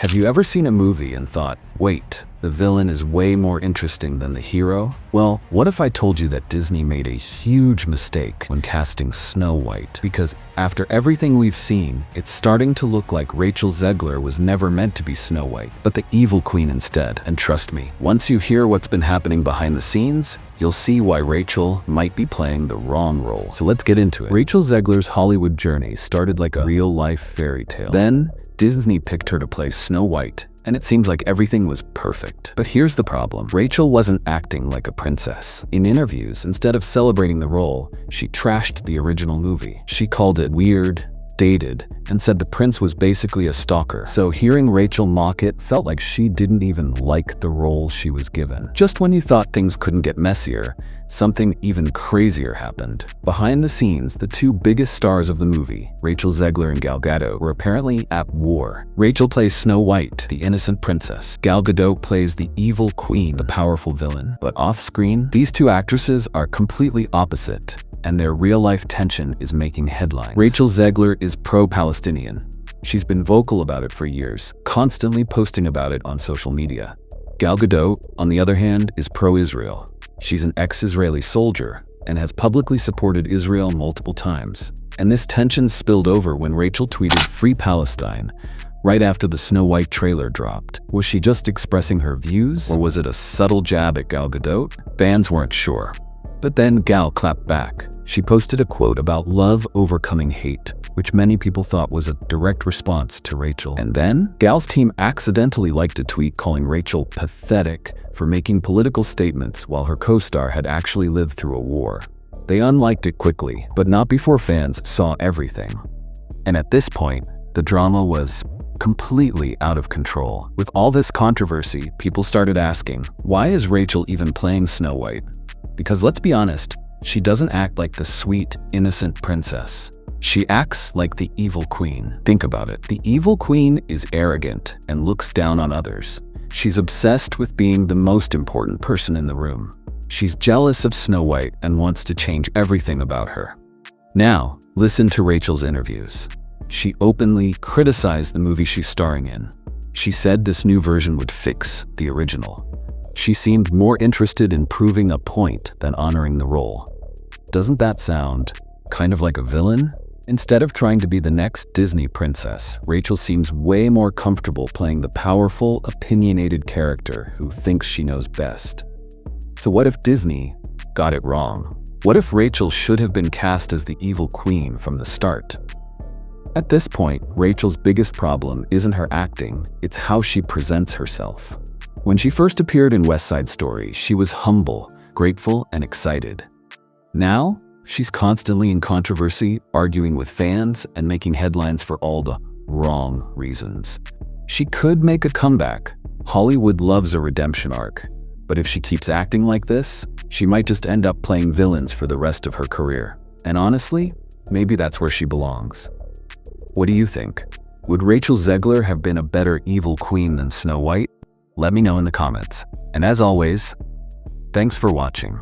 Have you ever seen a movie and thought, wait, the villain is way more interesting than the hero? Well, what if I told you that Disney made a huge mistake when casting Snow White? Because after everything we've seen, it's starting to look like Rachel Zegler was never meant to be Snow White, but the evil queen instead. And trust me, once you hear what's been happening behind the scenes, you'll see why Rachel might be playing the wrong role. So let's get into it. Rachel Zegler's Hollywood journey started like a real-life fairy tale. Then, Disney picked her to play Snow White, and it seemed like everything was perfect. But here's the problem. Rachel wasn't acting like a princess. In interviews, instead of celebrating the role, she trashed the original movie. She called it weird, dated, and said the prince was basically a stalker. So hearing Rachel mock it felt like she didn't even like the role she was given. Just when you thought things couldn't get messier, something even crazier happened. Behind the scenes, the two biggest stars of the movie, Rachel Zegler and Gal Gadot, were apparently at war. Rachel plays Snow White, the innocent princess. Gal Gadot plays the evil queen, the powerful villain. But off-screen, these two actresses are completely opposite, and their real-life tension is making headlines. Rachel Zegler is pro-Palestinian. She's been vocal about it for years, constantly posting about it on social media. Gal Gadot, on the other hand, is pro-Israel. She's an ex-Israeli soldier and has publicly supported Israel multiple times. And this tension spilled over when Rachel tweeted "Free Palestine" right after the Snow White trailer dropped. Was she just expressing her views, or was it a subtle jab at Gal Gadot? Fans weren't sure. But then Gal clapped back. She posted a quote about love overcoming hate, which many people thought was a direct response to Rachel. And then, Gal's team accidentally liked a tweet calling Rachel pathetic for making political statements while her co-star had actually lived through a war. They unliked it quickly, but not before fans saw everything. And at this point, the drama was completely out of control. With all this controversy, people started asking, why is Rachel even playing Snow White? Because let's be honest, she doesn't act like the sweet, innocent princess. She acts like the evil queen. Think about it. The evil queen is arrogant and looks down on others. She's obsessed with being the most important person in the room. She's jealous of Snow White and wants to change everything about her. Now, listen to Rachel's interviews. She openly criticized the movie she's starring in. She said this new version would fix the original. She seemed more interested in proving a point than honoring the role. Doesn't that sound kind of like a villain? Instead of trying to be the next Disney princess, Rachel seems way more comfortable playing the powerful, opinionated character who thinks she knows best. So what if Disney got it wrong? What if Rachel should have been cast as the evil queen from the start? At this point, Rachel's biggest problem isn't her acting, it's how she presents herself. When she first appeared in West Side Story, she was humble, grateful, and excited. Now, she's constantly in controversy, arguing with fans, and making headlines for all the wrong reasons. She could make a comeback. Hollywood loves a redemption arc. But if she keeps acting like this, she might just end up playing villains for the rest of her career. And honestly, maybe that's where she belongs. What do you think? Would Rachel Zegler have been a better evil queen than Snow White? Let me know in the comments. And as always, thanks for watching.